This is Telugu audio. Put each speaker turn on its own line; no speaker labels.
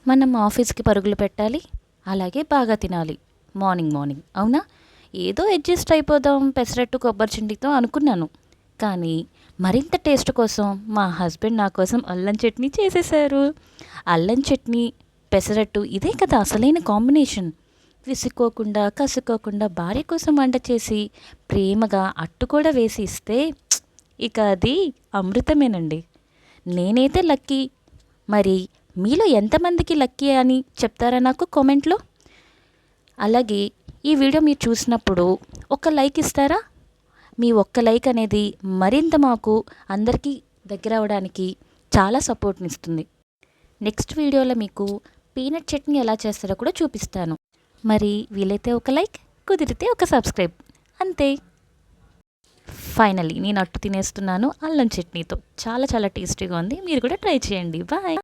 మనం ఆఫీస్కి పరుగులు పెట్టాలి, అలాగే బాగా తినాలి మార్నింగ్ మార్నింగ్. అవునా? ఏదో అడ్జస్ట్ అయిపోదాం పెసరట్టు కొబ్బరి చిండితో అనుకున్నాను. కానీ మరింత టేస్ట్ కోసం మా హస్బెండ్ నా కోసం అల్లం చట్నీ చేసేశారు. అల్లం చట్నీ పెసరట్టు ఇదే కదా అసలైన కాంబినేషన్. విసుక్కోకుండా కసుక్కోకుండా భార్య కోసం వంట చేసి ప్రేమగా అట్టు కూడా వేసి ఇస్తే ఇక అది అమృతమేనండి. నేనైతే లక్కీ. మరి మీలో ఎంతమందికి లక్కీ అని చెప్తారా నాకు కామెంట్లో? అలాగే ఈ వీడియో మీరు చూసినప్పుడు ఒక లైక్ ఇస్తారా? మీ ఒక్క లైక్ అనేది మరింత మాకు అందరికీ దగ్గర అవ్వడానికి చాలా సపోర్ట్నిస్తుంది. నెక్స్ట్ వీడియోలో మీకు పీనట్ చట్నీ ఎలా చేస్తారో కూడా చూపిస్తాను. మరి వీలైతే ఒక లైక్, కుదిరితే ఒక సబ్స్క్రైబ్, అంతే. ఫైనలీ నేను అట్టు తినేస్తున్నాను అల్లం చట్నీతో. చాలా చాలా టేస్టీగా ఉంది. మీరు కూడా ట్రై చేయండి. బాయ్.